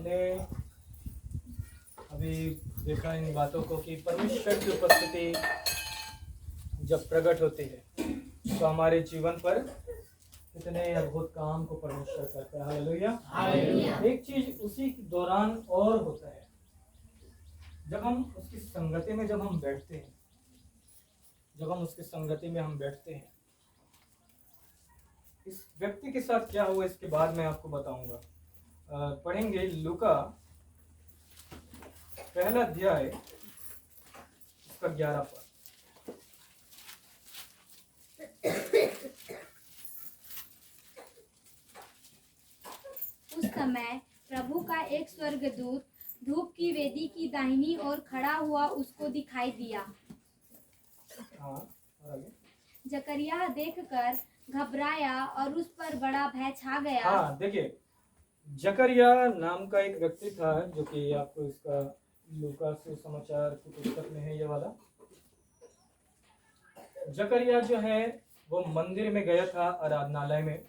हमने अभी देखा इन बातों को कि परमेश्वर की उपस्थिति जब प्रकट होती है तो हमारे जीवन पर कितने अद्भुत काम को परमेश्वर करता है। हालेलुया। एक चीज उसी दौरान और होता है, जब हम उसकी संगति में जब हम बैठते हैं, इस व्यक्ति के साथ क्या हुआ इसके बाद मैं आपको बताऊंगा। पढ़ेंगे लूका पहला अध्याय इसका 11 पद। उस समय प्रभु का एक स्वर्गदूत धूप की वेदी की दाहिनी ओर खड़ा हुआ उसको दिखाई दिया। हाँ, और आगे। जकरिया देखकर घबराया और उस पर बड़ा भय छा गया। हाँ, देखिए जकरिया नाम का एक व्यक्ति था, जो कि आपको इसका लूका सुसमाचार की पुस्तक में है ये वाला। जकरिया जो है वो मंदिर में गया था, आराधनालय में,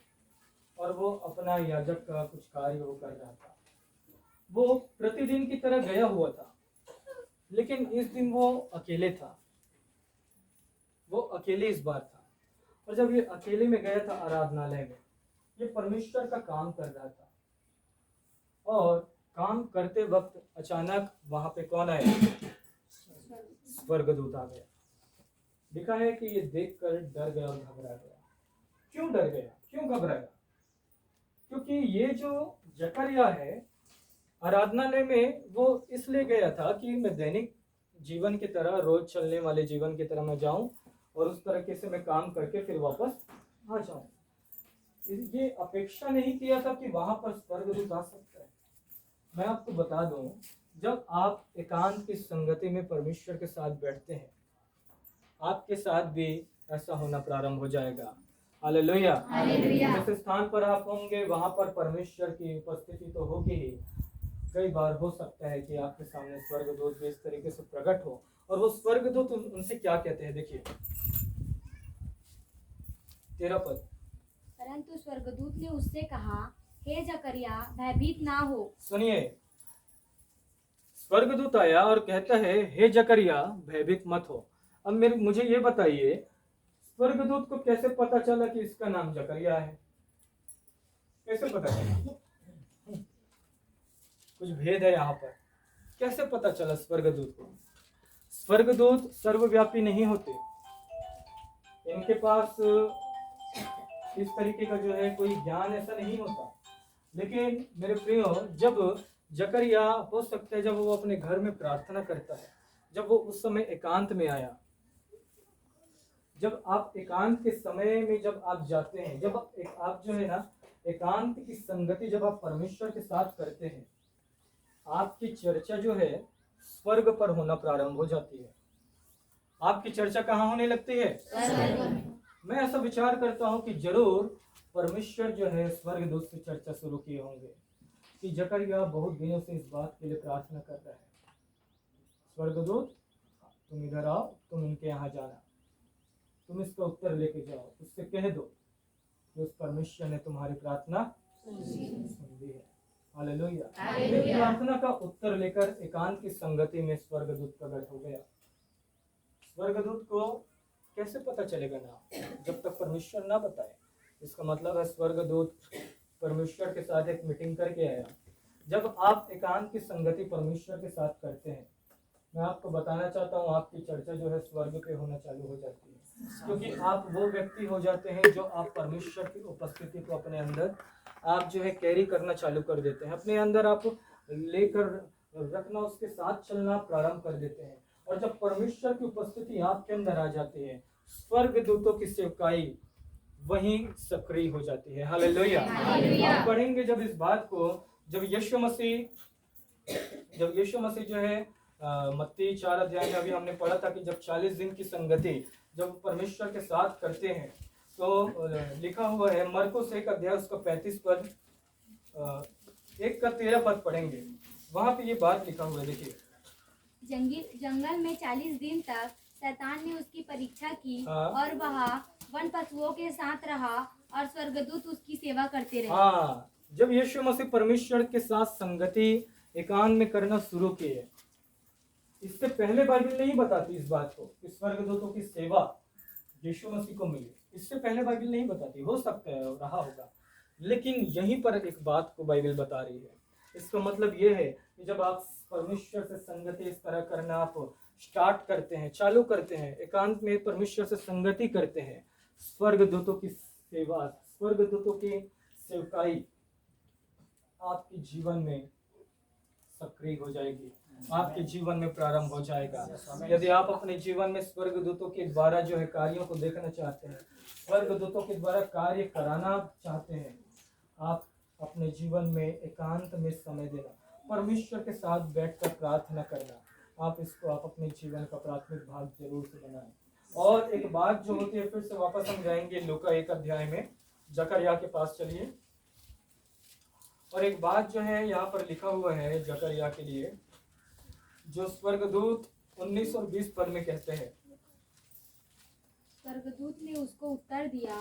और वो अपना याजक का कुछ कार्य वो कर रहा था। वो प्रतिदिन की तरह गया हुआ था, लेकिन इस दिन वो अकेले था। वो अकेले इस बार था, और जब ये अकेले में गया था आराधनालय में, ये परमेश्वर का काम कर रहा था, और काम करते वक्त अचानक वहां पे कौन आया? स्वर्गदूत आ गया। लिखा है कि ये देखकर डर गया और घबरा गया। क्यों डर गया, क्यों घबराया? क्योंकि ये जो जकरिया है आराधनालय में, वो इसलिए गया था कि मैं दैनिक जीवन की तरह, रोज चलने वाले जीवन की तरह मैं जाऊं और उस तरीके से मैं काम करके फिर वापस आ जाऊं। ये अपेक्षा नहीं किया था कि वहां पर स्वर्गदूत आ सकता है। मैं आपको बता दूं, जब आप एकांत की संगति में परमेश्वर के साथ बैठते हैं, आपके साथ भी ऐसा होना प्रारंभ हो जाएगा। हालेलुया। जिस स्थान पर आप होंगे वहां पर परमेश्वर की उपस्थिति तो होगी ही। कई बार हो सकता है कि आपके सामने स्वर्गदूत भी इस तरीके से प्रकट हो, और वो स्वर्गदूत उनसे क्या कहते हैं, देखिए 13 पद। परंतु स्वर्गदूत ने उससे कहा, हे जकरिया, भयभीत ना हो। सुनिए, स्वर्गदूत आया और कहता है, हे जकरिया, भयभीत मत हो। अब मुझे ये बताइए, स्वर्गदूत को कैसे पता चला कि इसका नाम जकरिया है? कैसे पता चला? कुछ भेद है यहाँ पर। कैसे पता चला स्वर्गदूत को? स्वर्गदूत सर्वव्यापी नहीं होते, इनके पास इस तरीके का जो है कोई ज्ञान ऐसा नहीं होता। लेकिन मेरे प्रियो, जब जकरिया, हो सकता है जब वो अपने घर में प्रार्थना करता है, जब वो उस समय एकांत में आया, जब आप एकांत के समय में जब आप जाते हैं, जब आप जो है ना एकांत की संगति जब आप परमेश्वर के साथ करते हैं, आपकी चर्चा जो है स्वर्ग पर होना प्रारंभ हो जाती है। आपकी चर्चा कहाँ होने लगती है? मैं ऐसा विचार करता हूँ कि जरूर परमेश्वर जो है स्वर्गदूत से चर्चा शुरू किए होंगे कि जकरिया बहुत दिनों से इस बात के लिए प्रार्थना कर रहा है, स्वर्गदूत तुम इधर आओ, तुम इनके यहाँ जाना, तुम इसका उत्तर लेके जाओ, उससे कह दो कि उस परमेश्वर ने तुम्हारी प्रार्थना सुन ली है। हालेलुया। प्रार्थना का उत्तर लेकर एकांत की संगति में स्वर्गदूत प्रकट हो गया। स्वर्गदूत को कैसे पता चलेगा नाम, जब तक परमेश्वर ना बताए? इसका मतलब है स्वर्गदूत परमेश्वर के साथ एक मीटिंग करके आया। जब आप एकांत की संगति परमेश्वर के साथ करते हैं, मैं आपको बताना चाहता हूँ, आपकी चर्चा जो है स्वर्ग पे होना चालू हो जाती है, क्योंकि आप वो व्यक्ति हो जाते हैं जो आप परमेश्वर की उपस्थिति को अपने अंदर आप जो है कैरी करना चालू कर देते हैं, अपने अंदर आप लेकर रखना, उसके साथ चलना प्रारंभ कर देते हैं। और जब परमेश्वर की उपस्थिति आपके अंदर आ जाती है, स्वर्गदूतों की सेवकाई वहीं सक्रिय हो जाती है। हालेलुया। आप पढ़ेंगे जब इस बात को, जब यीशु मसीह जो है मत्ती 4 अध्याय में अभी हमने पढ़ा था कि जब 40 दिन की संगति जब परमेश्वर के साथ करते हैं, तो लिखा हुआ है मरकुस 1 अध्याय उसका 35 पद, 1 का 13 पद पढ़ेंगे, वहां पे ये बात लिखा हुआ है। देखिए, जंगल में 40 दिन तक शैतान ने उसकी परीक्षा की, और वह वन पशुओं के साथ रहा और स्वर्गदूत उसकी सेवा करते रहे। हाँ, जब यीशु मसीह परमेश्वर के साथ संगति एकांत में करना शुरू किए, इससे पहले बाइबल नहीं बताती इस बात को कि स्वर्गदूतों की सेवा यीशु मसीह को मिली। इससे पहले बाइबल नहीं बताती, हो सकता है रहा होगा, लेकिन यहीं पर एक बात को बाइबल बता रही है। इसका मतलब यह है कि जब आप परमेश्वर से संगति इस तरह करना आप स्टार्ट करते हैं, चालू करते हैं, एकांत में परमेश्वर से संगति करते हैं, स्वर्गदूतों की सेवा, स्वर्गदूतों की सेवकाई आपके जीवन में सक्रिय हो जाएगी, आपके जीवन में प्रारंभ हो जाएगा। यदि आप अपने जीवन में स्वर्गदूतों के द्वारा जो है कार्यों को देखना चाहते हैं, स्वर्गदूतों के द्वारा कार्य कराना चाहते हैं, आप अपने जीवन में एकांत में समय देना, परमेश्वर के साथ बैठकर प्रार्थना करना, आप इसको आप अपने जीवन का प्राथमिक भाग जरूर से बनाएं। और एक बात जो होती है, फिर से वापस हम जाएंगे लूका 1 अध्याय में, जकरिया के पास चलिए। और एक बात जो है यहाँ पर लिखा हुआ है जकरिया के लिए, जो स्वर्गदूत 19 और 20 पद में कहते हैं। स्वर्गदूत ने उसको उत्तर दिया,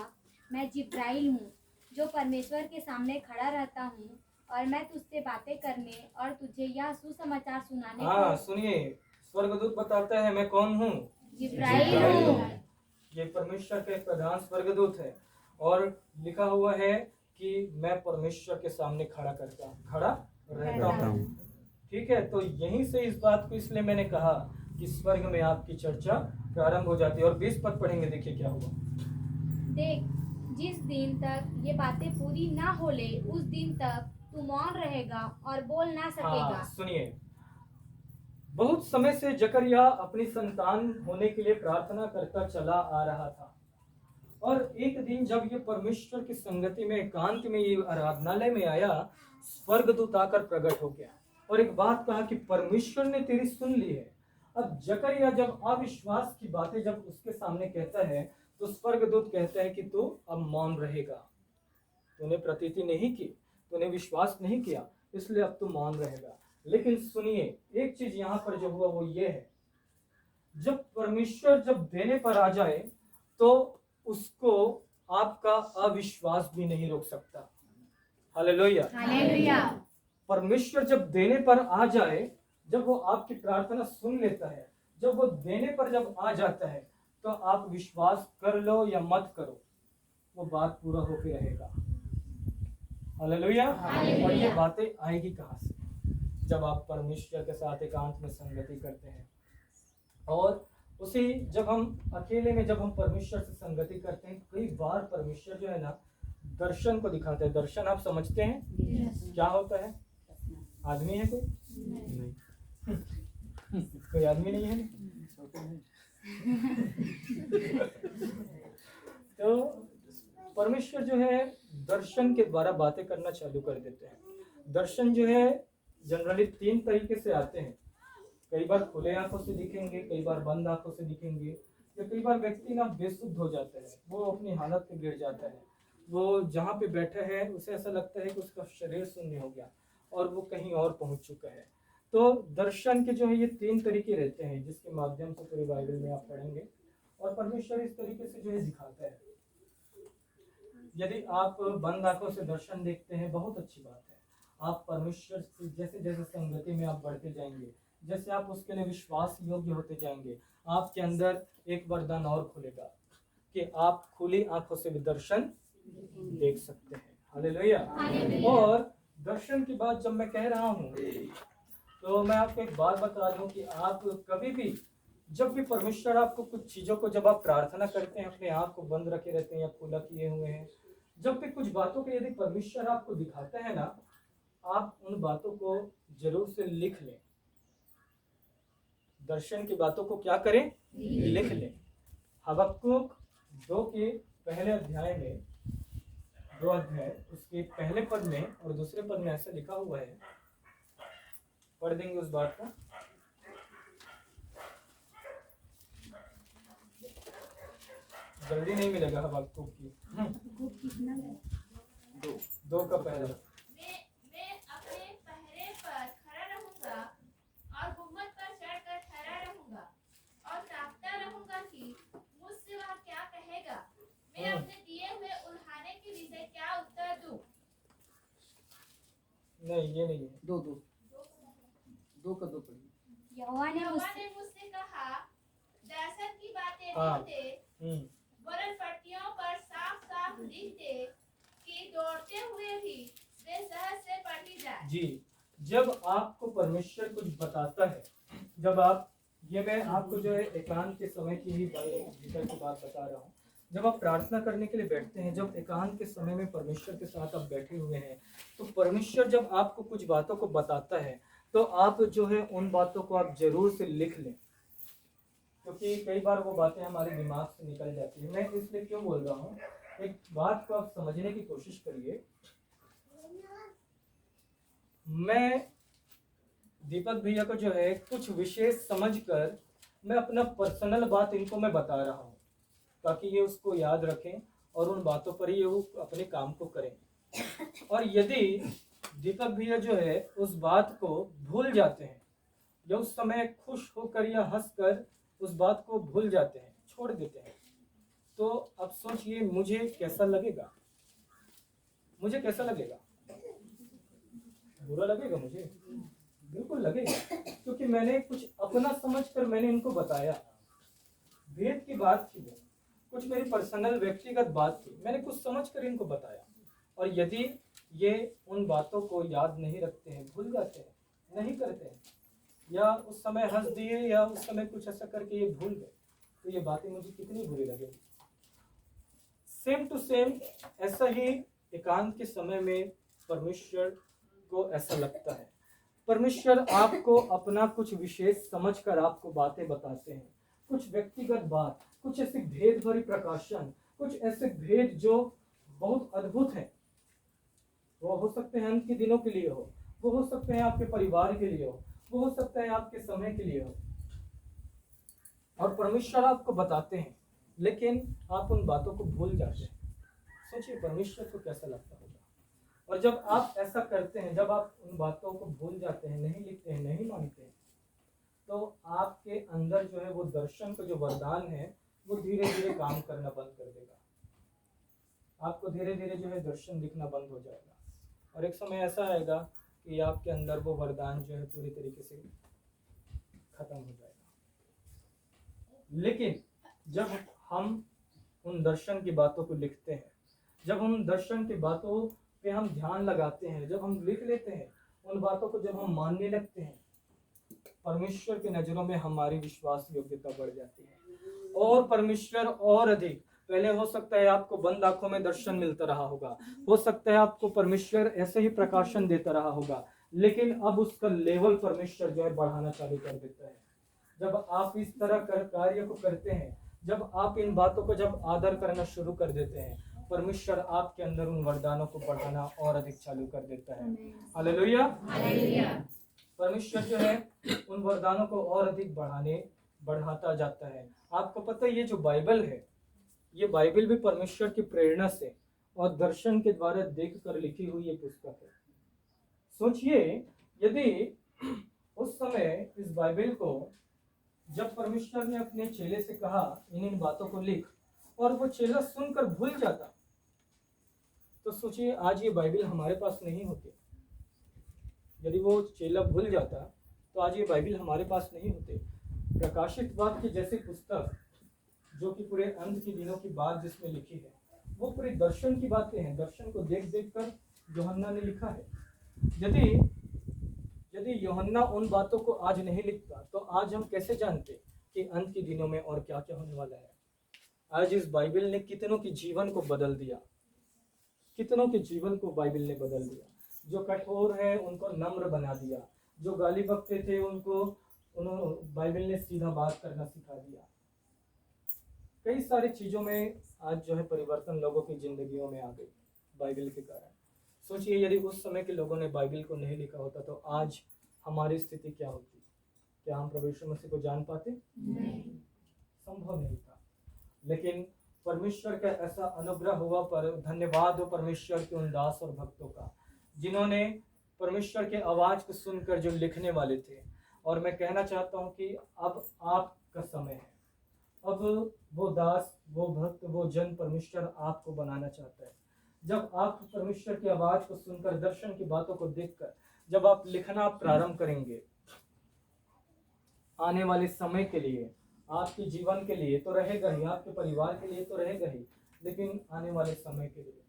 मैं जिब्राइल हूँ, जो परमेश्वर के सामने खड़ा रहता हूँ, और मैं तुझसे बातें करने और तुझे यह सुसमाचार सुनाने हाँ सुनिए, स्वर्गदूत बताता है मैं कौन हूँ, जिब्राइल हूँ। ये परमेश्वर के प्रधान स्वर्गदूत है, और लिखा हुआ है कि मैं परमेश्वर के सामने खड़ा रहता हूँ। ठीक है, तो यहीं से इस बात को इसलिए मैंने कहा कि स्वर्ग में आपकी चर्चा प्रारंभ हो जाती है। और 20 पद पढ़ेंगे, देखिए क्या हुआ। देख, जिस दिन तक ये बातें पूरी ना हो ले, उस दिन तक तू मौन रहेगा और बोल ना सकेगा। हाँ सुनिए, बहुत समय से जकरिया अपनी संतान होने के लिए प्रार्थना करता चला आ रहा था, और एक दिन जब ये परमेश्वर की संगति में एकांत में ये आराधनालय में आया, स्वर्गदूत आकर प्रकट हो गया और एक बात कहा कि परमेश्वर ने तेरी सुन ली है। अब जकरिया जब अविश्वास की बातें जब उसके सामने कहता है, तो स्वर्गदूत कहता है कि तू अब मौन रहेगा, तूने प्रतीति नहीं की, तूने विश्वास नहीं किया, इसलिए अब तू मौन रहेगा। लेकिन सुनिए, एक चीज यहाँ पर जो हुआ वो ये है, जब परमेश्वर जब देने पर आ जाए तो उसको आपका अविश्वास भी नहीं रोक सकता। Hallelujah, hallelujah. परमेश्वर जब देने पर आ जाए, जब वो आपकी प्रार्थना सुन लेता है, जब वो देने पर जब आ जाता है, तो आप विश्वास कर लो या मत करो, वो बात पूरा होके रहेगा। हालेलुया। और ये बातें आएगी कहाँ से? जब आप परमेश्वर के साथ एकांत में संगति करते हैं। और उसी जब हम अकेले में जब हम परमेश्वर से संगति करते हैं, कई बार परमेश्वर जो है ना दर्शन को दिखाते हैं। दर्शन आप समझते हैं क्या होता है? आदमी है कोई? नहीं। कोई आदमी नहीं है? तो परमेश्वर जो है दर्शन के द्वारा बातें करना चालू कर देते हैं। दर्शन जो है जनरली 3 तरीके से आते हैं। कई बार खुले आंखों से दिखेंगे, कई बार बंद आंखों से दिखेंगे, या कई बार व्यक्ति ना बेसुध हो जाता है, वो अपनी हालत पे गिर जाता है, वो जहाँ पे बैठा है उसे ऐसा लगता है कि उसका शरीर शून्य हो गया और वो कहीं और पहुंच चुका है। तो दर्शन के जो है ये 3 तरीके रहते हैं, जिसके माध्यम से पूरी बाइबल में आप पढ़ेंगे, और परमेश्वर इस तरीके से जो है दिखाता है। यदि आप बंद आंखों से दर्शन देखते हैं, बहुत अच्छी बात है। आप परमेश्वर से जैसे जैसे संगति में आप बढ़ते जाएंगे, जैसे आप उसके लिए विश्वास योग्य होते जाएंगे, आपके अंदर एक वरदान और खुलेगा कि आप खुली आंखों से भी दर्शन देख सकते हैं। हालेलुया। और दर्शन की बात जब मैं कह रहा हूँ, तो मैं आपको एक बात बता दूं कि आप कभी भी जब भी परमेश्वर आपको कुछ चीज़ों को, जब आप प्रार्थना करते हैं, अपने आप को बंद रखे रहते हैं या खुला किए हुए हैं, जब भी कुछ बातों को यदि परमेश्वर आपको दिखाता है ना, आप उन बातों को जरूर से लिख लें। दर्शन की बातों को क्या करें? लिख लें। हबक्कुक 2 के पहले अध्याय में, 2 अध्याय उसके पहले पद में और दूसरे पद में ऐसा लिखा हुआ है, पढ़ देंगे उस बात को। जल्दी नहीं मिलेगा हबक्कुक की। 2 का पहला। मैं अपने पहरे पर खड़ा रहूंगा और गुम्बद पर चढ़कर ठहरा रहूंगा और ताकता रहूंगा कि मुझसे वह क्या कहेगा। मैं अपने दिए हुए उल्हाने के विषय क्या उत्तर दूं। नहीं, ये नहीं है। दो दो दो का दो पढ़िए। यहोवा ने यहोवा मुझसे ने मुझसे कहा, दर्शन की बातें हाँ। नहीं दे, हम्म। वरन पट्टियों पर साफ साफ लिख दे कि दौड़ते हुए भी वे सहज से पढ़ी जाए। जी, जब आपको परमेश्वर कुछ बताता है, जब आप, ये मैं आपको जो है एकांत के समय की ही विषय की बात बता रहा हूँ। जब आप प्रार्थना करने के लिए बैठते हैं, जब एकांत के समय में परमेश्वर के साथ आप बैठे हुए हैं, तो परमेश्वर जब आपको कुछ बातों को बताता है, तो आप जो है उन बातों को आप जरूर से लिख लें, क्योंकि कई बार वो बातें हमारे दिमाग से निकल जाती है। मैं इसलिए क्यों बोल रहा हूँ, एक बात को आप समझने की कोशिश करिए। मैं दीपक भैया को जो है कुछ विशेष समझकर मैं अपना पर्सनल बात इनको मैं बता रहा हूँ, ताकि ये उसको याद रखें और उन बातों पर ही वो अपने काम को करें। और यदि दीपक भैया जो है उस बात को भूल जाते हैं, या उस समय खुश होकर या हंसकर उस बात को भूल जाते हैं, छोड़ देते हैं, तो अब सोचिए मुझे कैसा लगेगा। मुझे कैसा लगेगा? बुरा लगेगा मुझे, बिल्कुल लगेगा, क्योंकि मैंने कुछ अपना समझकर मैंने इनको बताया। भेद की बात थी, वो कुछ मेरी पर्सनल व्यक्तिगत बात थी, मैंने कुछ समझकर इनको बताया। और यदि ये उन बातों को याद नहीं रखते हैं, भूल जाते हैं, नहीं करते हैं, या उस समय हंस दिए या उस समय कुछ ऐसा करके ये भूल गए, तो ये बातें मुझे कितनी बुरी लगेगी। सेम टू सेम ऐसा ही एकांत के समय में परमेश्वर को ऐसा लगता है। परमेश्वर आपको अपना कुछ विशेष समझकर आपको बातें बताते हैं, कुछ व्यक्तिगत बात, कुछ ऐसे भेद भरी प्रकाशन, कुछ ऐसे भेद जो बहुत अद्भुत हैं। वो हो सकते हैं अंत के दिनों के लिए हो, वो हो सकते हैं आपके परिवार के लिए हो, वो हो सकता है आपके समय के लिए हो, और परमेश्वर आपको बताते हैं, लेकिन आप उन बातों को भूल जाते हैं। सोचिए परमेश्वर को कैसा लगता होगा। और जब आप ऐसा करते हैं, जब आप उन बातों को भूल जाते हैं, नहीं लिखते हैं, नहीं मानते हैं, तो आपके अंदर जो है वो दर्शन का जो वरदान है वो धीरे धीरे काम करना बंद कर देगा। आपको धीरे धीरे जो है दर्शन दिखना बंद हो जाएगा, और एक समय ऐसा आएगा कि आपके अंदर वो वरदान जो है पूरी तरीके से खत्म हो जाएगा। लेकिन जब हम उन दर्शन की बातों को लिखते हैं, जब हम दर्शन की बातों पे हम ध्यान लगाते हैं, जब हम लिख लेते हैं उन बातों को, जब हम मानने लगते हैं, परमेश्वर की नजरों में हमारी विश्वास योग्यता बढ़ जाती है। और परमेश्वर और अधिक, पहले हो सकता है आपको बंद आंखों में दर्शन मिलता रहा होगा, हो सकता है आपको परमेश्वर ऐसे ही प्रकाशन देता रहा होगा, लेकिन अब उसका लेवल परमेश्वर जो है बढ़ाना चालू कर देता है। जब आप इस तरह कार्य को करते हैं, जब आप इन बातों को जब आदर करना शुरू कर देते हैं, परमेश्वर आपके अंदर उन वरदानों को बढ़ाना और अधिक चालू कर देता है। हालेलुया। परमेश्वर जो है उन वरदानों को और अधिक बढ़ाता जाता है। आपको पता है ये जो बाइबल है, ये बाइबल भी परमेश्वर की प्रेरणा से और दर्शन के द्वारा देख कर लिखी हुई ये पुस्तक है। सोचिए यदि उस समय इस बाइबल को जब परमेश्वर ने अपने चेले से कहा इन बातों को लिख, और वो चेला सुनकर भूल जाता, तो सोचिए आज ये बाइबल हमारे पास नहीं होती। यदि वो चेला भूल जाता तो आज ये बाइबल हमारे पास नहीं होते। प्रकाशित वाक्य जैसी पुस्तक जो कि पूरे अंत के दिनों की बात जिसमें लिखी है, वो पूरे दर्शन की बातें हैं। दर्शन को देख देख कर यूहन्ना ने लिखा है। यदि यूहन्ना उन बातों को आज नहीं लिखता, तो आज हम कैसे जानते कि अंत के दिनों में और क्या क्या होने वाला है। आज इस बाइबल ने कितनों के जीवन को बदल दिया, कितनों के जीवन को बाइबल ने बदल दिया। जो कठोर है उनको नम्र बना दिया, जो गाली बकते थे उनको बाइबल ने सीधा बात करना सिखा दिया। कई सारी चीजों में आज जो है परिवर्तन लोगों की जिंदगियों में आ गई बाइबल के कारण। सोचिए यदि उस समय के लोगों ने बाइबल को नहीं लिखा होता तो आज हमारी स्थिति क्या होती? क्या हम प्रभु यीशु मसीह को जान पाते? नहीं, संभव नहीं था। लेकिन परमेश्वर का ऐसा अनुग्रह हुआ, पर धन्यवाद हो परमेश्वर के उन दास और भक्तों का जिन्होंने परमेश्वर के आवाज को सुनकर जो लिखने वाले थे। और मैं कहना चाहता हूं कि अब आपका समय है। अब वो दास, वो भक्त, वो जन परमेश्वर आपको बनाना चाहता है। जब आप परमेश्वर की आवाज को सुनकर, दर्शन की बातों को देखकर जब आप लिखना प्रारंभ करेंगे आने वाले समय के लिए, आपके जीवन के लिए तो रहेगा ही, आपके परिवार के लिए तो रहेगा ही, लेकिन आने वाले समय के लिए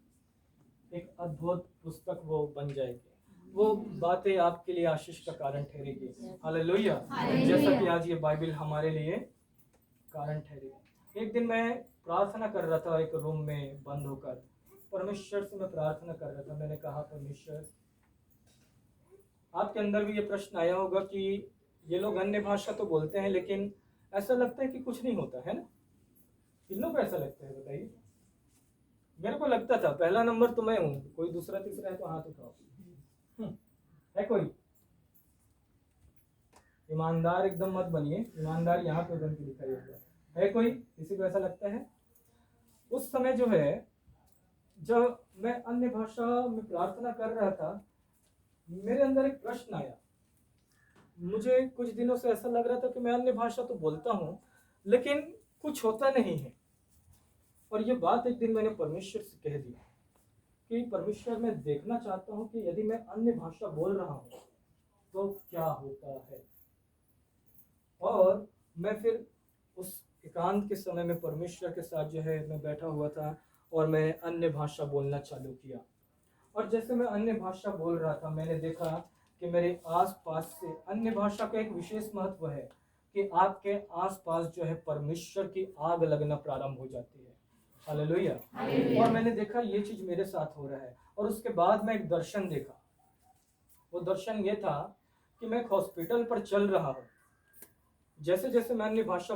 एक अद्भुत पुस्तक वो बन जाएगी। वो बातें आपके लिए आशीष का कारण ठहरेगी। हालेलुया। जैसा कि आज ये बाइबल हमारे लिए कारण ठहरेगी। एक दिन मैं प्रार्थना कर रहा था एक रूम में बंद होकर, परमेश्वर से मैं प्रार्थना कर रहा था। मैंने कहा परमेश्वर, आपके अंदर भी ये प्रश्न आया होगा कि ये लोग अन्य भाषा तो बोलते हैं लेकिन ऐसा लगता है कि कुछ नहीं होता है ना। इन लोग को ऐसा लगता है, बताइए। मेरे को लगता था पहला नंबर तो मैं हूँ, कोई दूसरा तीसरा है तो हाथ उठाओ। है कोई? ईमानदार एकदम मत बनिए, ईमानदार यहाँ पे बन के दिखाई होगा। है कोई? किसी को ऐसा लगता है? उस समय जो है, जब मैं अन्य भाषा में प्रार्थना कर रहा था, मेरे अंदर एक प्रश्न आया। मुझे कुछ दिनों से ऐसा लग रहा था कि मैं अन्य भाषा तो बोलता हूँ लेकिन कुछ होता नहीं है। और ये बात एक दिन मैंने परमेश्वर से कह दी कि परमेश्वर, मैं देखना चाहता हूँ कि यदि मैं अन्य भाषा बोल रहा हूँ तो क्या होता है। और मैं फिर उस एकांत के समय में परमेश्वर के साथ जो है मैं बैठा हुआ था और मैं अन्य भाषा बोलना चालू किया। और जैसे मैं अन्य भाषा बोल रहा था, मैंने देखा कि मेरे आसपास से अन्य भाषा का एक विशेष महत्व है कि आपके आसपास जो है परमेश्वर की आग लगना प्रारंभ हो जाती है। हालेलुया। और मैंने देखा ये चीज मेरे साथ हो रहा है। और उसके बाद मैं एक दर्शन देखा। वो दर्शन ये था कि मैं एक हॉस्पिटल पर चल रहा हूँ। जैसे जैसे मैं अन्य भाषा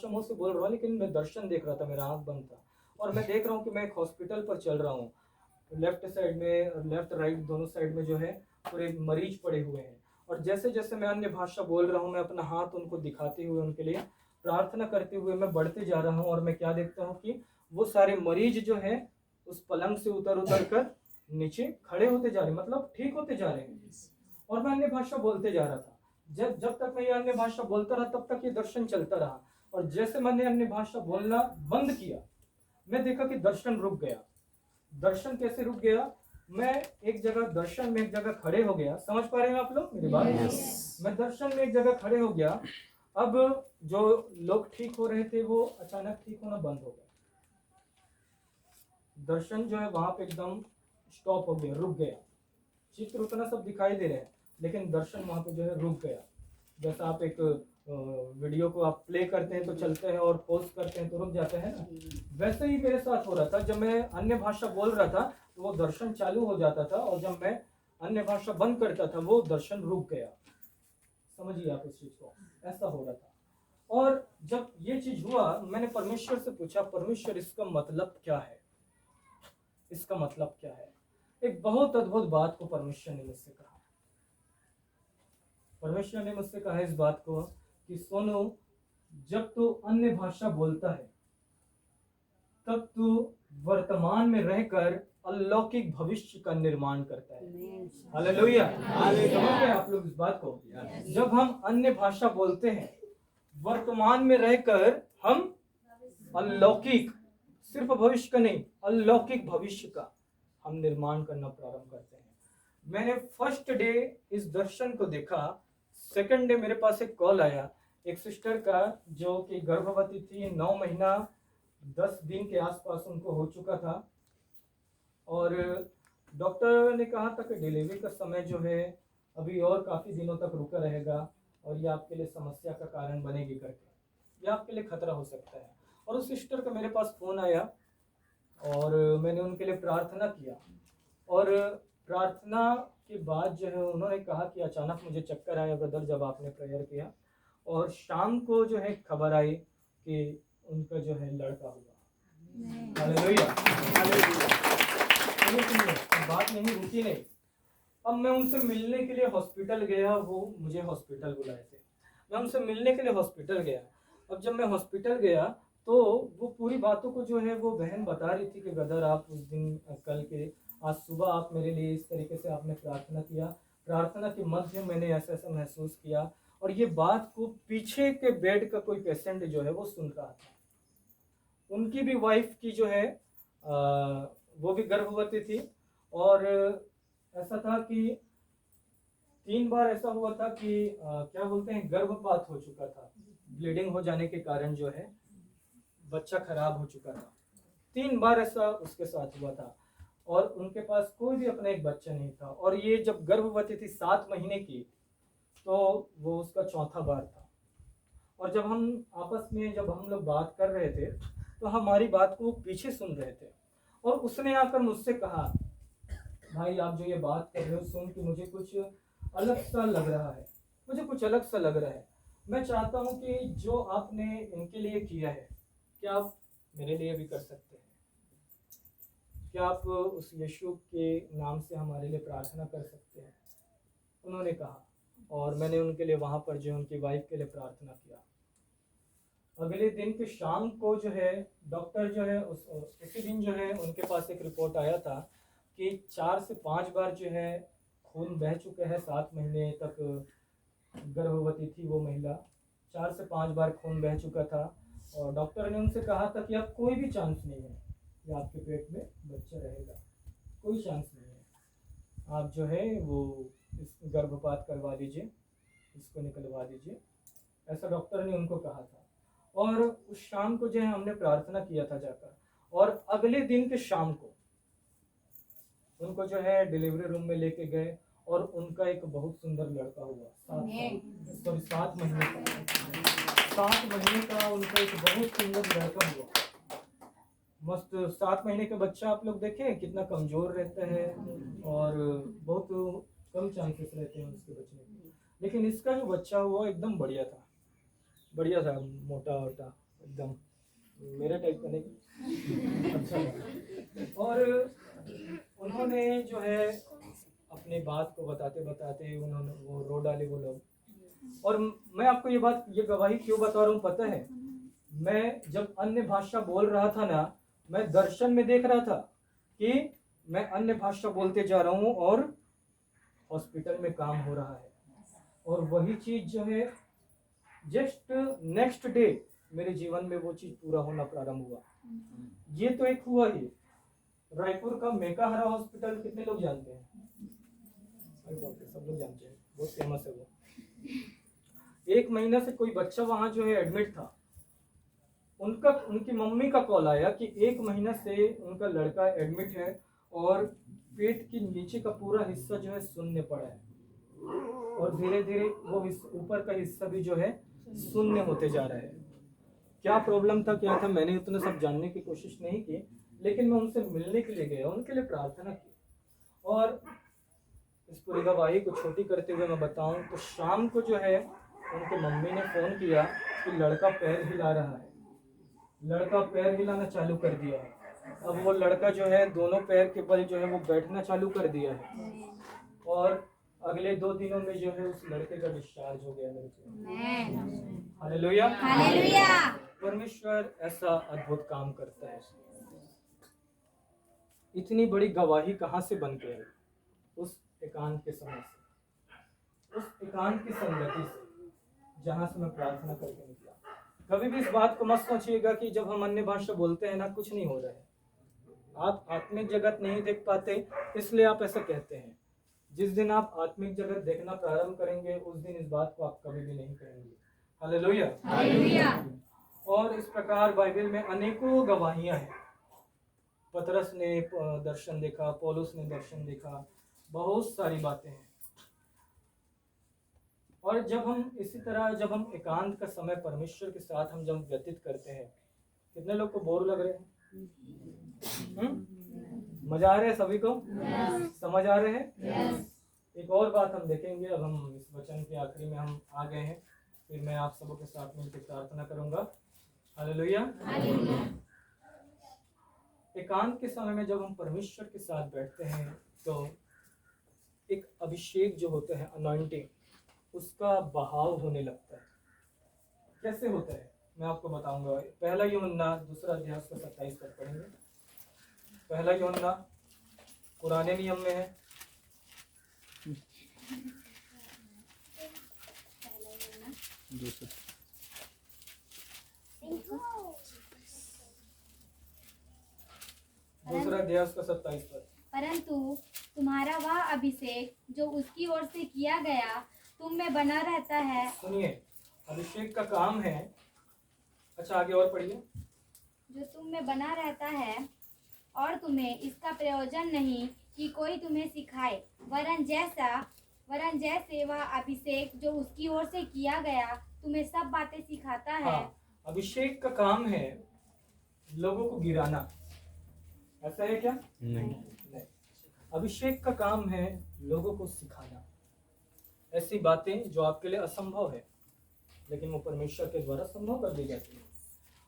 मुंह से बोल रहा हूँ, लेकिन मैं दर्शन देख रहा था, मेरा आंख बंद था और मैं देख रहा हूँ कि मैं एक हॉस्पिटल पर चल रहा हूँ। लेफ्ट साइड में, लेफ्ट राइट दोनों साइड में जो है पूरे मरीज पड़े हुए हैं। और जैसे जैसे मैं अन्य भाषा बोल रहा हूँ, मैं अपना हाथ उनको दिखाते हुए, उनके लिए प्रार्थना करते हुए मैं बढ़ते जा रहा हूँ। और मैं क्या देखता हूँ कि वो सारे मरीज जो है उस पलंग से उतर कर नीचे खड़े होते जा रहे हैं, मतलब ठीक होते जा रहे हैं। और मैं अन्य भाषा बोलते जा रहा था। जब तक मैं ये अन्य भाषा बोलता रहा तब तक ये दर्शन चलता रहा। और जैसे मैंने अन्य भाषा बोलना बंद किया, मैं देखा कि दर्शन रुक गया। दर्शन कैसे रुक गया? मैं एक जगह दर्शन में एक जगह खड़े हो गया। समझ पा रहे हैं आप लोग मेरी बात? मैं दर्शन में एक जगह खड़े हो गया। अब जो लोग ठीक हो रहे थे वो अचानक ठीक होना बंद हो गया। दर्शन जो है वहां पे एकदम स्टॉप हो गया, रुक गया। चित्र उतना सब दिखाई दे रहे हैं लेकिन दर्शन वहां पे जो है रुक गया। जैसा आप एक वीडियो को आप प्ले करते हैं तो चलते हैं और पॉज करते हैं तो रुक जाते हैं ना, वैसे ही मेरे साथ हो रहा था। जब मैं अन्य भाषा बोल रहा था तो वो दर्शन चालू हो जाता था और जब मैं अन्य भाषा बंद करता था वो दर्शन रुक गया। समझिए आप इस चीज को, ऐसा हो रहा था। और जब ये चीज हुआ, मैंने परमेश्वर से पूछा, परमेश्वर इसका मतलब क्या है? इसका मतलब क्या है? एक बहुत अद्भुत बात को परमेश्वर ने मुझसे कहा। परमेश्वर ने मुझसे कहा इस बात को कि सोनू, जब तू अन्य भाषा बोलता है तब तू वर्तमान में रहकर अलौकिक भविष्य का निर्माण करता है। हालेलुया। समझ गए आप लोग इस बात को? जब हम अन्य भाषा बोलते हैं, वर्तमान में रहकर हम अलौकिक, सिर्फ भविष्य का नहीं, अलौकिक भविष्य का हम निर्माण करना प्रारंभ करते हैं। मैंने फर्स्ट डे इस दर्शन को देखा। सेकंड डे मेरे पास एक कॉल आया एक सिस्टर का जो कि गर्भवती थी, 9 महीना 10 दिन के आसपास उनको हो चुका था। और डॉक्टर ने कहा था कि डिलीवरी का समय जो है अभी और काफ़ी दिनों तक रुका रहेगा और ये आपके लिए समस्या का कारण बनेगी करके, ये आपके लिए खतरा हो सकता है। और उस सिस्टर का मेरे पास फ़ोन आया और मैंने उनके लिए प्रार्थना किया। और प्रार्थना के बाद जो है उन्होंने कहा कि अचानक मुझे चक्कर आया ब्रदर जब आपने प्रेयर किया। और शाम को जो है खबर आई कि उनका जो है लड़का हुआ। हालेलुया। बात नहीं रुकी नहीं। अब मैं उनसे मिलने के लिए हॉस्पिटल गया, वो मुझे हॉस्पिटल बुलाए थे, मैं उनसे मिलने के लिए हॉस्पिटल गया। अब जब मैं हॉस्पिटल गया तो वो पूरी बातों को जो है वो बहन बता रही थी कि ब्रदर आप उस दिन कल के आज सुबह आप मेरे लिए इस तरीके से आपने प्रार्थना किया, प्रार्थना के मध्य मैंने ऐसा ऐसा महसूस किया। और ये बात को पीछे के बेड का कोई पेशेंट जो है वो सुन रहा था। उनकी भी वाइफ की जो है वो भी गर्भवती थी। और ऐसा था कि 3 बार ऐसा हुआ था कि क्या बोलते हैं, गर्भपात हो चुका था, ब्लीडिंग हो जाने के कारण जो है बच्चा खराब हो चुका था। 3 बार ऐसा उसके साथ हुआ था और उनके पास कोई भी अपना एक बच्चा नहीं था। और ये जब गर्भवती थी 7 महीने की, तो वो उसका चौथा बार था। और जब हम आपस में जब हम लोग बात कर रहे थे तो हमारी बात को वो पीछे सुन रहे थे और उसने आकर मुझसे कहा, भाई आप जो ये बात कर रहे हो सुन के मुझे कुछ अलग सा लग रहा है, मुझे कुछ अलग सा लग रहा है। मैं चाहता हूँ कि जो आपने इनके लिए किया है, क्या आप मेरे लिए भी कर सकते हैं? क्या आप उस यीशु के नाम से हमारे लिए प्रार्थना कर सकते हैं? उन्होंने कहा और मैंने उनके लिए वहाँ पर जो है उनकी वाइफ के लिए प्रार्थना किया। अगले दिन के शाम को जो है डॉक्टर जो है उसी दिन जो है उनके पास एक रिपोर्ट आया था कि 4 से 5 बार जो है खून बह चुका है। 7 महीने तक गर्भवती थी वो महिला, 4 से 5 बार खून बह चुका था और डॉक्टर ने उनसे कहा था कि अब कोई भी चांस नहीं है कि आपके पेट में बच्चा रहेगा, कोई चांस नहीं है, आप जो है वो इस गर्भपात करवा लीजिए, इसको निकलवा दीजिए, ऐसा डॉक्टर ने उनको कहा था। और उस शाम को जो है हमने प्रार्थना किया था जाकर, और अगले दिन के शाम को उनको जो है डिलीवरी रूम में लेके गए और उनका एक बहुत सुंदर लड़का हुआ। 7 महीने का 7 महीने का उनका एक बहुत सुंदर लड़का हुआ। मस्त 7 महीने का बच्चा आप लोग देखें कितना कमजोर रहता है और बहुत कम चांसेस रहते हैं उसके बचने के, लेकिन इसका जो बच्चा हुआ एकदम बढ़िया था, बढ़िया था, मोटा मोटा एकदम मेरे टाइप का नहीं, अच्छा था। और उन्होंने जो है अपनी बात को बताते बताते उन्होंने वो रो डाले वो लोग। और मैं आपको ये गवाही क्यों बता रहा हूँ पता है? मैं जब अन्य भाषा बोल रहा था ना, मैं दर्शन में देख रहा था कि मैं अन्य भाषा बोलते जा रहा हूँ और हॉस्पिटल में काम हो रहा है। और वही चीज जो है जस्ट नेक्स्ट डे मेरे जीवन में वो चीज पूरा होना प्रारंभ हुआ। ये तो एक हुआ ही। रायपुर का मेकाहारा हॉस्पिटल कितने लोग जानते हैं? सब लोग जानते हैं, बहुत फेमस है वो। 1 महीना से कोई बच्चा वहां जो है एडमिट था। उनकी मम्मी का कॉल आया कि 1 महीना से उनका लड़का एडमिट है और पेट के नीचे का पूरा हिस्सा जो है शून्य पड़ा है और धीरे धीरे वो ऊपर का हिस्सा भी जो है शून्य होते जा रहा है। क्या प्रॉब्लम था, क्या था, मैंने उतना सब जानने की कोशिश नहीं की, लेकिन मैं उनसे मिलने के लिए गया, उनके लिए प्रार्थना की। और इस पूरी गवाही को छोटी करते हुए मैं बताऊं तो शाम को जो है उनके मम्मी ने फोन किया कि लड़का पैर हिला रहा है, लड़का पैर हिलाना चालू कर दिया है। अब वो लड़का जो है दोनों पैर के बल जो है वो बैठना चालू कर दिया है और अगले 2 दिनों में जो है उस लड़के का डिस्चार्ज हो गया मेरे को। Hallelujah, hallelujah. परमेश्वर ऐसा अद्भुत काम करता है। इतनी बड़ी गवाही कहाँ से बन के आई? उस एकांत के समय से, उस एकांत की संगति से, जहाँ से मैं प्रार्थना करके निकला। कभी भी इस बात को मत सोचिएगा कि जब हम अन्य भाषा बोलते हैं ना कुछ नहीं हो रहा है, आप आत्मिक जगत नहीं देख पाते इसलिए आप ऐसा कहते हैं। जिस दिन आप आत्मिक जगत देखना प्रारंभ करेंगे उस दिन इस बात को आप कभी भी नहीं करेंगे। Hallelujah, hallelujah. और इस प्रकार बाइबल में अनेकों गवाहियां हैं। पतरस ने दर्शन देखा, पौलुस ने दर्शन देखा, बहुत सारी बातें हैं। और जब हम इसी तरह जब हम एकांत का समय परमेश्वर के साथ हम जब व्यतीत करते हैं, कितने लोग को बोर लग रहे हैं? मजा आ रहा है सभी को? समझ आ रहे हैं? एक और बात हम देखेंगे। अब हम इस वचन के आखिरी में हम आ गए हैं, फिर मैं आप सबों के साथ मिलकर प्रार्थना करूंगा। हालेलुया। एकांत के समय में जब हम परमेश्वर के साथ बैठते हैं तो एक अभिषेक जो होता है, अनॉइंटिंग, उसका बहाव होने लगता है। कैसे होता है मैं आपको बताऊंगा। पहला यूहन्ना 2 अध्याय उसका 27 पद पढ़ेंगे। पहला यूहन्ना पुराने नियम में है। दूसरा अध्याय उसका 27 पद। परंतु तुम्हारा वह अभिषेक जो उसकी ओर से किया गया तुम में बना रहता है। सुनिए, अभिषेक का काम है, अच्छा आगे और पढ़िए। जो तुम में बना रहता है और तुम्हें इसका प्रयोजन नहीं कि कोई तुम्हें सिखाए, वरन जैसे वह अभिषेक जो उसकी ओर से किया गया तुम्हें सब बातें सिखाता है। हाँ, अभिषेक का काम है लोगों को गिराना, ऐसा है क्या? नहीं। अभिषेक का काम है लोगों को सिखाना, ऐसी बातें जो आपके लिए असंभव है लेकिन वो परमेश्वर के द्वारा संभव कर दी जाती है।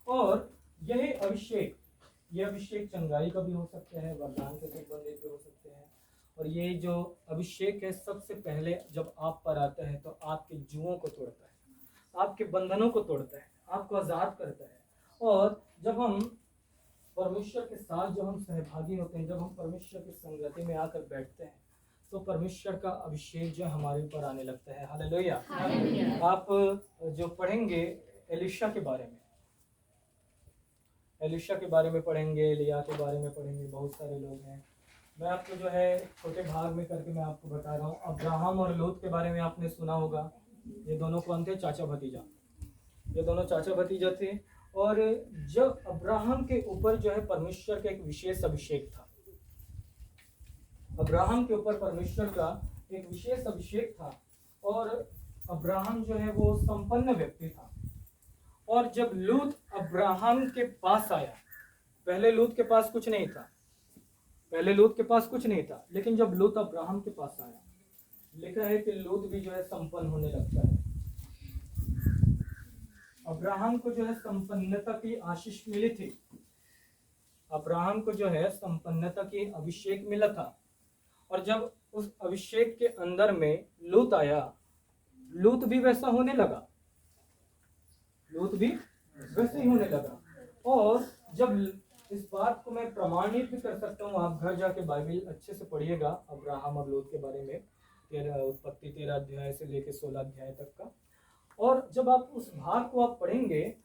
और यही अभिषेक, ये अभिषेक चंगाई का भी हो सकता है, वरदान के संबंधित भी हो सकते हैं। और ये जो अभिषेक है सबसे पहले जब आप पर आता है तो आपके जुओं को तोड़ता है, आपके बंधनों को तोड़ता है, आपको आज़ाद करता है। और जब हम परमेश्वर के साथ जब हम सहभागी होते हैं, जब हम परमेश्वर की संगति में आकर बैठते हैं तो परमेश्वर का अभिषेक जो हमारे ऊपर आने लगता है। हालेलुया। आप जो पढ़ेंगे एलिशा के बारे में, एलिशा के बारे में पढ़ेंगे, एलिया के बारे में पढ़ेंगे, बहुत सारे लोग हैं। मैं आपको जो है छोटे भाग में करके मैं आपको बता रहा हूँ। अब्राहम और लूत के बारे में आपने सुना होगा, ये दोनों कौन थे? चाचा भतीजा। ये दोनों चाचा भतीजा थे। और जब अब्राहम के ऊपर जो है परमेश्वर का एक विशेष अभिषेक था, अब्राहम के ऊपर परमेश्वर का एक विशेष अभिषेक था और अब्राहम जो है वो संपन्न व्यक्ति था। और जब लूत अब्राहम के पास आया, पहले लूत के पास कुछ नहीं था, पहले लूत के पास कुछ नहीं था, लेकिन जब लूत अब्राहम के पास आया, लिखा है कि लूत भी जो है संपन्न होने लगता है। अब्राहम को जो है संपन्नता की आशीष मिली थी, अब्राहम को जो है संपन्नता की अभिषेक मिला था। और जब उस अभिषेक के अंदर में लूत आया, लूत भी वैसा होने लगा, लूत भी वैसे ही होने लगा। और जब इस बात को मैं प्रमाणित भी कर सकता हूँ, आप घर जाके बाइबल अच्छे से पढ़िएगा अब्राहम और लूत के बारे में, उत्पत्ति 13 अध्याय से लेकर 16 अध्याय तक का। और जब आप उस भाग को आप पढ़ेंगे,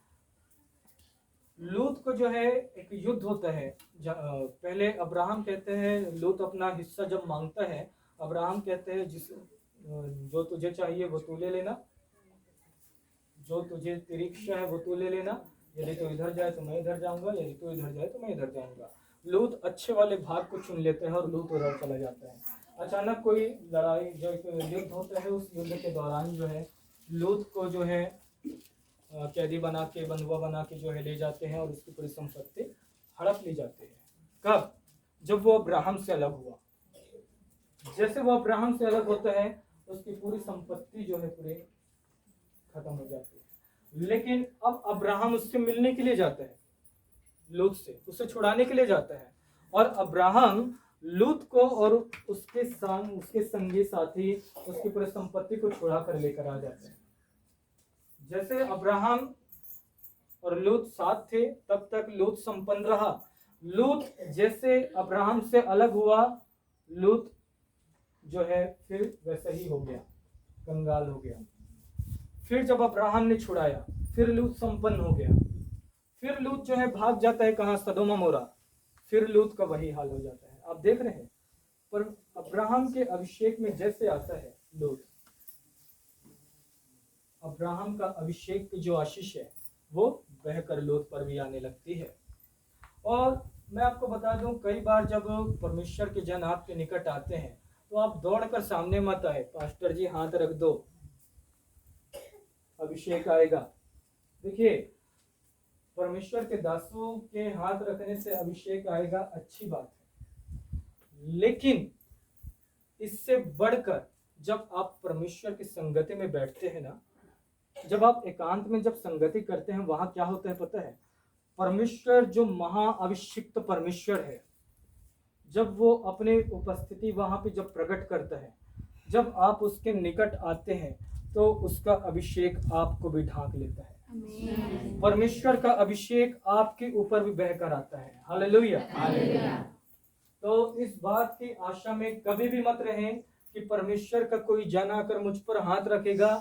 लूत को जो है एक युद्ध होता है। पहले अब्राहम कहते हैं, लूत अपना हिस्सा जब मांगता है, अब्राहम कहते हैं जो तुझे चाहिए वो तू ले लेना, जो तुझे तेरी इच्छा है वो तू ले लेना, यदि तू इधर जाए तो मैं इधर जाऊंगा, यदि तू इधर जाए तो मैं इधर जाऊंगा। लूत अच्छे वाले भाग को चुन लेते हैं और लूत उधर चला जाता है। अचानक कोई लड़ाई, जो युद्ध होता है, उस युद्ध के दौरान जो है लूत को जो है कैदी बना के, बंधुआ बना के जो है ले जाते हैं और उसकी पूरी संपत्ति हड़प ली जाती है। कब? जब वो अब्राहम से अलग हुआ। जैसे वो अब्राहम से अलग होता है उसकी पूरी संपत्ति जो है पूरी खत्म हो जाती है। लेकिन अब अब्राहम उससे मिलने के लिए जाता है, लूत से, उसे छुड़ाने के लिए जाता है। और अब्राहम लूत को और उसके संगी साथी उसकी पूरी संपत्ति को छुड़ा कर लेकर आ जाते हैं। जैसे अब्राहम और लूत साथ थे तब तक लूत संपन्न रहा। लूत जैसे अब्राहम से अलग हुआ, लूत जो है फिर वैसा ही हो गया, कंगाल हो गया। फिर जब अब्राहम ने छुड़ाया, फिर लूत संपन्न हो गया। फिर लूत जो है भाग जाता है कहाँ? सदोम अमोरा। फिर लूत का वही हाल हो जाता है। आप देख रहे हैं, पर अब्राहम के अभिषेक में जैसे आता है लूत, अब्राहम का अभिषेक की जो आशीष है वो बहकर लूत पर भी आने लगती है। और मैं आपको बता दूं, कई बार जब परमेश्वर के जन आपके निकट आते हैं तो आप दौड़कर सामने मत आए, पास्टर जी हाथ रख दो अभिषेक आएगा। देखिए, परमेश्वर के दासों के हाथ रखने से अभिषेक आएगा, अच्छी बात है। लेकिन इससे बढ़कर जब आप परमेश्वर की संगति में बैठते हैं ना, जब आप एकांत में जब संगति करते हैं, वहां क्या होता है पता है? परमेश्वर जो महाअभिषिक्त परमेश्वर है, जब वो अपने उपस्थिति वहां पे जब प्रकट करता है, जब आप उसके निकट आते हैं तो उसका अभिषेक आपको भी ढांक लेता है। परमेश्वर का अभिषेक आपके ऊपर भी बहकर आता है। हालेलुया। तो इस बात की आशा में कभी भी मत रहें कि परमेश्वर का कोई जन आकर मुझ पर हाथ रखेगा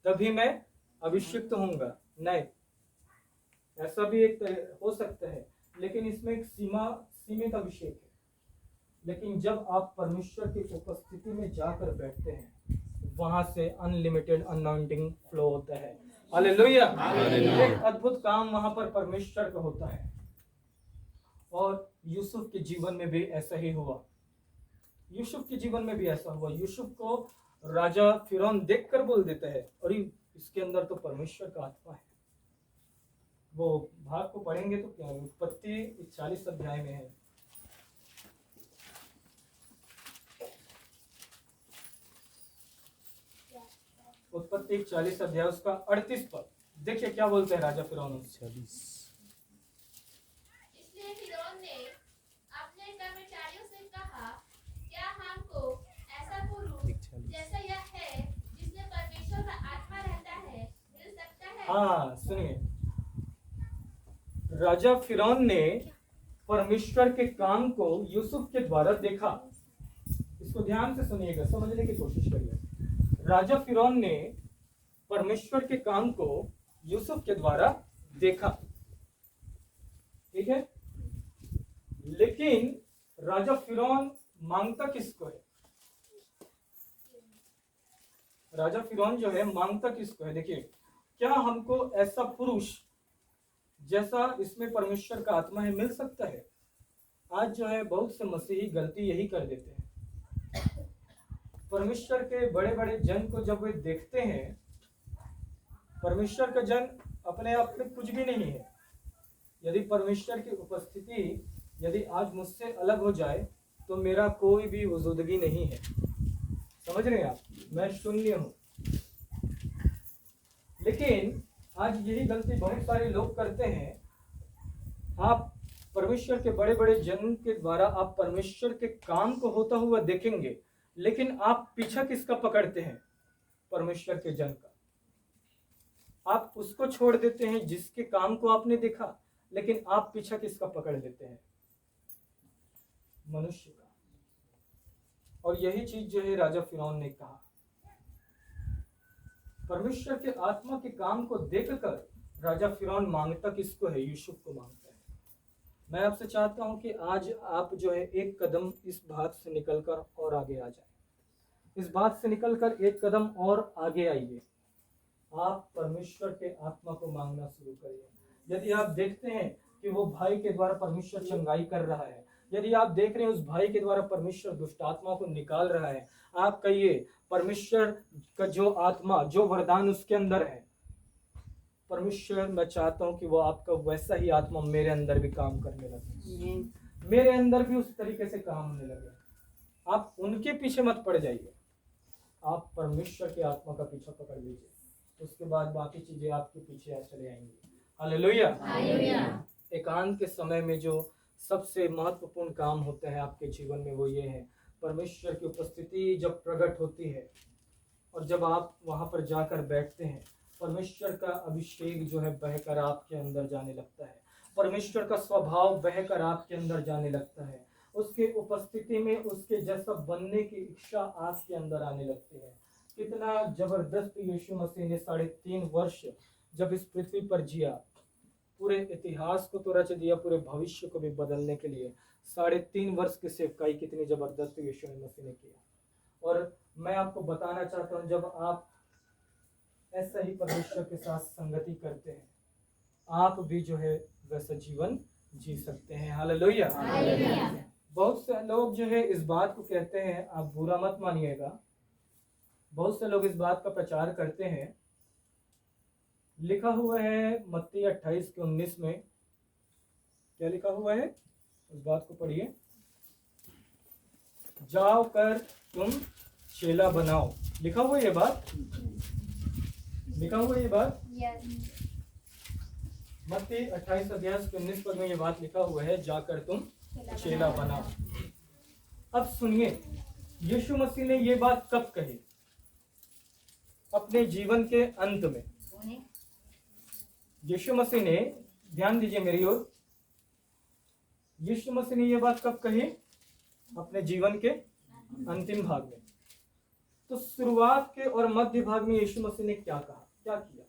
तभी मैं अभिषिक्त होऊंगा। नहीं, ऐसा भी एक हो सकता है, लेकिन इसमें एक सीमित अभिषेक है। लेकिन जब आप परमेश्वर की उपस्थिति में जाकर बैठते हैं, वहां से अनलिमिटेड अनॉइंटिंग फ्लो होता है। हालेलुया। एक अद्भुत काम वहां पर परमेश्वर का होता है। और यूसुफ के जीवन में भी ऐसा ही हुआ। यूसुफ के जीवन में भी ऐसा हुआ। यूसुफ को राजा फिरौन देखकर बोल देता है, अरे इसके अंदर तो परमेश्वर का आत्मा है। वो भाग को पढ़ेंगे तो क्या है, उत्पत्ति 40 अध्याय में है। उत्पत्ति 40 अध्याय उसका 38 पद देखिए क्या बोलते हैं राजा फिरौन उनसे। इसलिए फिरौन ने अपने कर्मचारियों से कहा, क्या हमको ऐसा पुरुष जैसा यह है जिसमें परमेश्वर का आत्मा रहता है मिल सकता है? हाँ सुनिए, राजा फिरौन ने परमेश्वर के काम को यूसुफ के द्वारा देखा। इसको ध्यान से सुनिएगा, समझने की कोशिश करिए। राजा फिरौन ने परमेश्वर के काम को यूसुफ के द्वारा देखा, ठीक है। लेकिन राजा फिरौन मांगता किसको है? राजा फिरौन जो है मांगता किसको है? देखिए, क्या हमको ऐसा पुरुष जैसा इसमें परमेश्वर का आत्मा है मिल सकता है? आज जो है बहुत से मसीही गलती यही कर देते हैं। परमेश्वर के बड़े बड़े जन को जब वे देखते हैं, परमेश्वर का जन अपने आप में कुछ भी नहीं है। यदि परमेश्वर की उपस्थिति यदि आज मुझसे अलग हो जाए तो मेरा कोई भी वजूदगी नहीं है। समझ रहे हैं आप? मैं शून्य हूं। लेकिन आज यही गलती बहुत सारे लोग करते हैं। आप परमेश्वर के बड़े बड़े जन के द्वारा आप परमेश्वर के काम को होता हुआ देखेंगे, लेकिन आप पीछा किसका पकड़ते हैं? परमेश्वर के जन का। आप उसको छोड़ देते हैं जिसके काम को आपने देखा, लेकिन आप पीछा किसका पकड़ लेते हैं? मनुष्य का। और यही चीज जो है राजा फिरौन ने कहा। परमेश्वर के आत्मा के काम को देखकर राजा फिरौन मांगता किसको है? यूसुफ को मांगता है। मैं आपसे चाहता हूं कि आज आप जो है एक कदम इस बात से निकलकर और आगे आ जाए। इस बात से निकलकर एक कदम और आगे आइए। आप परमेश्वर के आत्मा को मांगना शुरू करिए। यदि आप देखते हैं कि वो भाई के द्वारा परमेश्वर चंगाई कर रहा है, यदि आप देख रहे हैं उस भाई के द्वारा परमेश्वर दुष्ट आत्मा को निकाल रहा है, आप कहिए परमेश्वर का जो आत्मा, जो वरदान उसके अंदर है, परमेश्वर मैं चाहता हूं कि वो आपका वैसा ही आत्मा मेरे अंदर भी काम करने लगे, मेरे अंदर भी उस तरीके से काम होने लगे। आप उनके पीछे मत पड़ जाइए, आप परमेश्वर के आत्मा का पीछा पकड़ लीजिए। उसके बाद बाकी चीजें आपके पीछे चले आएंगी। हालेलुया। एकांत के समय में जो सबसे महत्वपूर्ण काम होता है आपके जीवन में वो ये है, परमेश्वर की उपस्थिति जब प्रकट होती है और जब आप वहां पर जाकर बैठते हैं, परमेश्वर का अभिषेक जो है बहकर आपके अंदर जाने लगता है। परमेश्वर का स्वभाव बहकर आपके अंदर जाने लगता है। उसके उपस्थिति में उसके जैसा बनने की इच्छा आपके अंदर आने लगती है। कितना जबरदस्त यीशु मसीह ने 3.5 वर्ष जब इस पृथ्वी पर जिया, पूरे इतिहास को तो रच दिया, पूरे भविष्य को भी बदलने के लिए 3.5 वर्ष की सेवकाई कितनी जबरदस्त यीशु मसीह ने किया। और मैं आपको बताना चाहता हूँ, जब आप ऐसा ही परमेश्वर के साथ संगति करते हैं, आप भी जो है वैसा जीवन जी सकते हैं। हालेलुया। बहुत से लोग जो है इस बात को कहते हैं, आप बुरा मत मानिएगा, बहुत से लोग इस बात का प्रचार करते हैं। लिखा हुआ है मत्ती 28:19 में, क्या लिखा हुआ है? उस बात को पढ़िए। जाओ कर तुम चेला बनाओ। लिखा हुआ ये बात, लिखा हुआ ये बात मत्ती 28:19 पद में ये बात लिखा हुआ है, जाकर तुम चेला बनाओ। अब सुनिए, यीशु मसीह ने ये बात कब कही? अपने जीवन के अंत में। यीशु मसीह ने, ध्यान दीजिए मेरी ओर, यीशु मसीह ने ये बात कब कही? अपने जीवन के अंतिम भाग में। तो शुरुआत के और मध्य भाग में यीशु मसीह ने क्या कहा, क्या किया?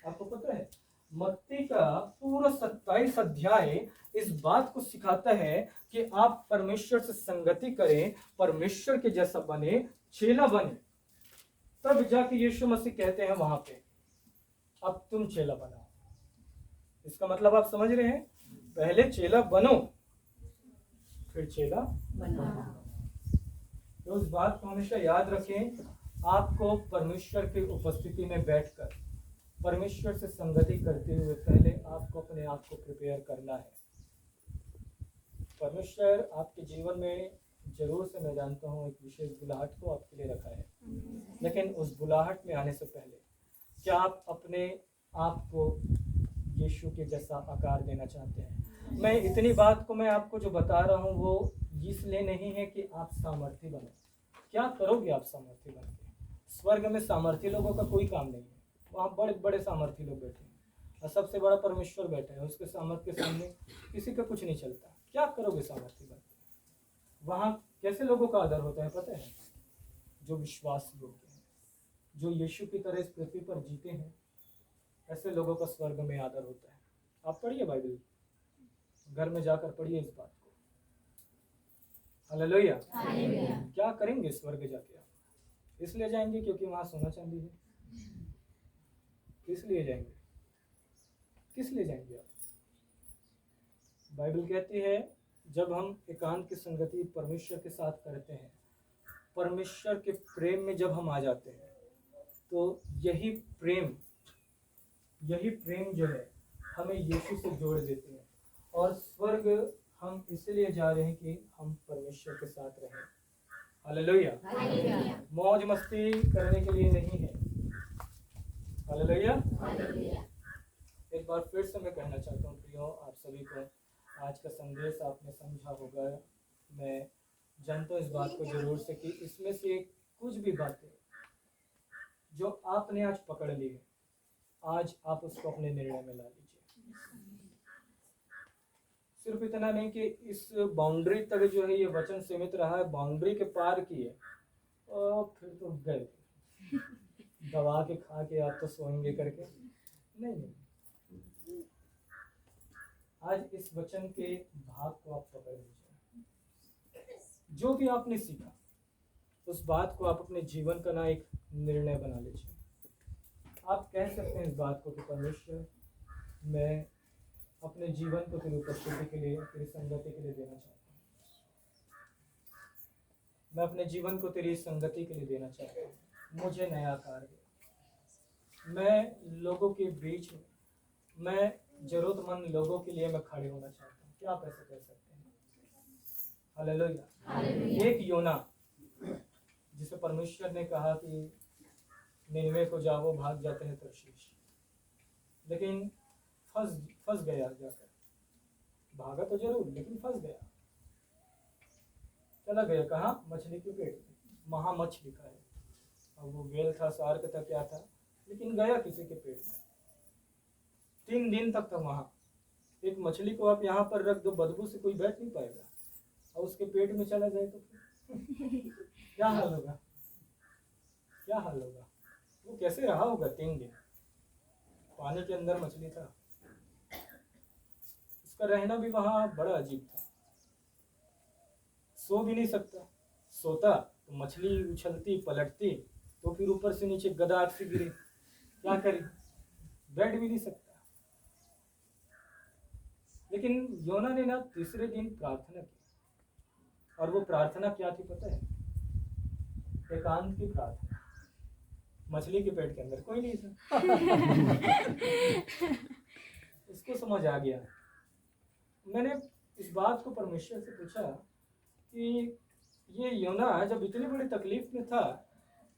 आपको पता है? मत्ती का पूरा 27 अध्याय इस बात को सिखाता है कि आप परमेश्वर से संगति करें, परमेश्वर के जैसा बने, चेला बने। तब जाके यीशु मसीह कहते हैं वहां पे, अब तुम चेला बनाओ। इसका मतलब आप समझ रहे हैं, पहले चेला बनो, फिर चेला बनो। तो उस बात को हमेशा याद रखें। आपको परमेश्वर की उपस्थिति में बैठकर परमेश्वर से संगति करते हुए पहले आपको अपने आप को प्रिपेयर करना है। परमेश्वर आपके जीवन में जरूर से, मैं जानता हूँ, एक विशेष बुलाहट को आपके लिए रखा है, लेकिन उस बुलाहट में आने से पहले क्या आप अपने आप को यीशु के जैसा आकार देना चाहते हैं? मैं इतनी बात को मैं आपको जो बता रहा हूँ वो इसलिए नहीं है कि आप सामर्थी बनो। क्या करोगे आप सामर्थी बन के? स्वर्ग में सामर्थी लोगों का कोई काम नहीं है। वहाँ बड़े बड़े सामर्थी लोग बैठे हैं और सबसे बड़ा परमेश्वर बैठा है, उसके सामर्थ्य के सामने किसी का कुछ नहीं चलता। क्या करोगे सामर्थी बन के? वहाँ कैसे लोगों का आदर होता है पता है? जो विश्वास योग्य है, जो यीशु की तरह इस पृथ्वी पर जीते हैं, ऐसे लोगों का स्वर्ग में आदर होता है। आप पढ़िए बाइबल, घर में जाकर पढ़िए इस बात को। हालेलुया। क्या करेंगे स्वर्ग जाके आप? इसलिए जाएंगे क्योंकि वहां सोना चांदी है? किस लिए जाएंगे? किस लिए जाएंगे आप? बाइबल कहती है जब हम एकांत की संगति परमेश्वर के साथ करते हैं, परमेश्वर के प्रेम में जब हम आ जाते हैं, तो यही प्रेम जो है हमें यीशु से जोड़ देते हैं। और स्वर्ग हम इसलिए जा रहे हैं कि हम परमेश्वर के साथ रहें। हालेलुया। मौज मस्ती करने के लिए नहीं है। हालेलुया। एक बार फिर से मैं कहना चाहता हूँ प्रियो, आप सभी को आज का संदेश आपने समझा होगा। मैं जानता हूँ इस बात को जरूर से कि इसमें से कुछ भी बातें जो आपने आज पकड़ ली है, आज आप उसको अपने निर्णय में ला लीजिए। सिर्फ इतना नहीं कि इस बाउंड्री तक जो है ये वचन सीमित रहा है, बाउंड्री के पार की है और फिर तो गए दबा के खा के आप तो सोएंगे करके। नहीं, आज इस वचन के भाग को आप पकड़ लीजिए। जो भी आपने सीखा उस बात को आप अपने जीवन का ना एक निर्णय बना लीजिए। आप कह सकते हैं इस बात को कि परमेश्वर, मैं अपने जीवन को तेरी उपस्थिति के लिए, तेरी संगति के लिए देना चाहता हूँ। मैं अपने जीवन को तेरी संगति के लिए देना चाहता हूँ। मुझे नया आकार दे। मैं लोगों के बीच में, मैं जरूरतमंद लोगों के लिए मैं खड़े होना चाहता हूँ। क्या आप ऐसा कह सकते हैं? हालेलुया। एक योना जिसे परमेश्वर ने कहा कि निनवे को जाओ, भाग जाते हैं तर्शीश, लेकिन फंस गया जाकर। भागा तो जरूर, लेकिन फंस गया। चला गया कहाँ? मछली के पेट में। महामछ लिखा है। अब वो वेल था, सार्क था, क्या था, लेकिन गया किसी के पेट में। 3 दिन तक था वहां। एक मछली को आप यहाँ पर रख दो, बदबू से कोई बैठ नहीं पाएगा, और उसके पेट में चला जाए तो क्या हाल होगा? क्या हाल होगा? वो कैसे रहा होगा 3 दिन? पानी के अंदर मछली था। उसका रहना भी वहां बड़ा अजीब था। सो भी नहीं सकता। सोता तो मछली उछलती पलटती, तो फिर ऊपर से नीचे गदार से गिरी, क्या करी? बैठ भी नहीं सकता। लेकिन योना ने ना तीसरे दिन प्रार्थना की, और वो प्रार्थना क्या थी पता है? एकांत की प्रार्थना। मछली के पेट के अंदर कोई नहीं था। उसको समझ आ गया। मैंने इस बात को परमेश्वर से पूछा कि ये योना जब इतनी बड़ी तकलीफ में था,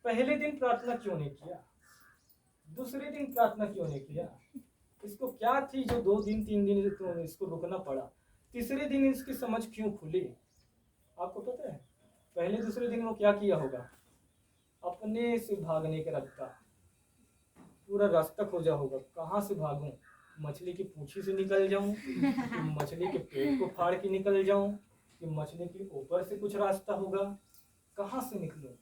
पहले दिन प्रार्थना क्यों नहीं किया? दूसरे दिन प्रार्थना क्यों नहीं किया? इसको क्या थी जो 2 दिन 3 दिन तो इसको रुकना पड़ा? तीसरे दिन इसकी समझ क्यों खुली? आपको पता है? पहले दूसरे दिन वो क्या किया होगा? अपने से भागने का रास्ता, पूरा रास्ता खोजा होगा। कहाँ से भागूं? मछली की पूंछी से निकल जाऊं, कि मछली के पेट को फाड़ के निकल जाऊं, कि मछली के ऊपर से कुछ रास्ता होगा? कहाँ से निकलूं?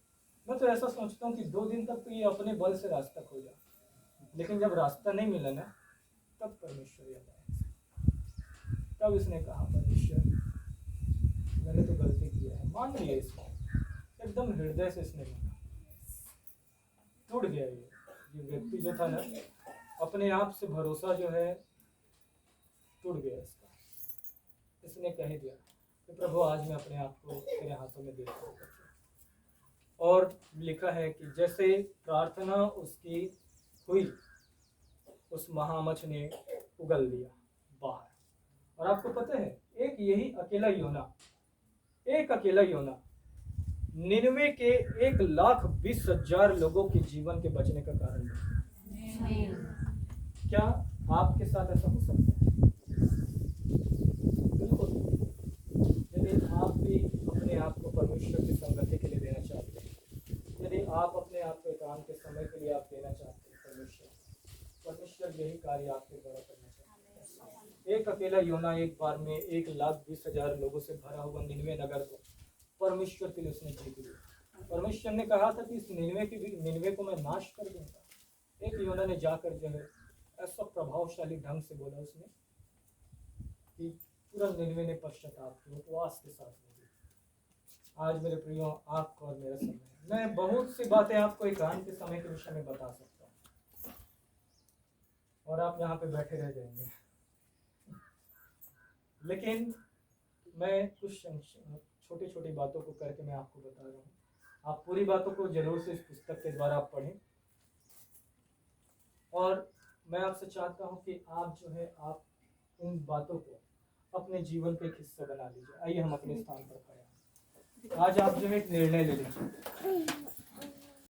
मैं तो ऐसा सोचता हूँ कि 2 दिन तक तो ये अपने बल से रास्ता खोजा, लेकिन जब रास्ता नहीं मिला ना, तब परमेश्वर याद आया। तब इसने कहा परमेश्वर मैंने तो गलती किया है, मान लिया इसको, एकदम हृदय से इसने माना। टूट गया ये व्यक्ति जो था ना, अपने आप से भरोसा जो है टूट गया इसका। इसने कह दिया कि प्रभु आज मैं अपने आप को तेरे हाथों में देता हूँ। और लिखा है कि जैसे प्रार्थना उसकी हुई, उस महामच्छ ने उगल दिया बाहर। और आपको पता है एक यही अकेला योना, एक अकेला योना निन्वे के 1,20,000 लोगों के जीवन के बचने का कारण है। क्या आपके साथ ऐसा हो सकता है? बिल्कुल। यदि आप भी अपने आप को परमेश्वर की संगति के लिए देना चाहते हैं, यदि आप अपने आप को एकांत के समय के लिए आप देना चाहते हैं, परमेश्वर यही कार्य आपके द्वारा करना चाहते हैं। एक अकेला योना एक बार में 1,20,000 लोगों से भरा हुआ निन्वे नगर को परमेश्वर के लिए उसने जीत लिया। परमेश्वर ने कहा था कि इस निन्वे को मैं नाश कर दूंगा। एक योना ने जाकर जो है ऐसा प्रभावशाली ढंग से बोला उसने कि पूरा निन्वे ने पश्चाताप किया, उपवास के साथ बोली। आज मेरे प्रियो आपको और मेरा समय, मैं बहुत सी बातें आपको एकांत के समय के विषय में बता सकता हूँ और आप यहाँ पे बैठे रह जाएंगे, लेकिन मैं कुछ छोटी छोटी बातों को करके मैं आपको बता रहा हूँ। आप पूरी बातों को जरूर से इस पुस्तक के द्वारा आप पढ़ें और मैं आपसे चाहता हूँ कि आप जो है आप इन बातों को अपने जीवन का एक हिस्सा बना लीजिए। आइए हम अपने स्थान पर खड़े हैं। आज आप जो है एक निर्णय ले लीजिए।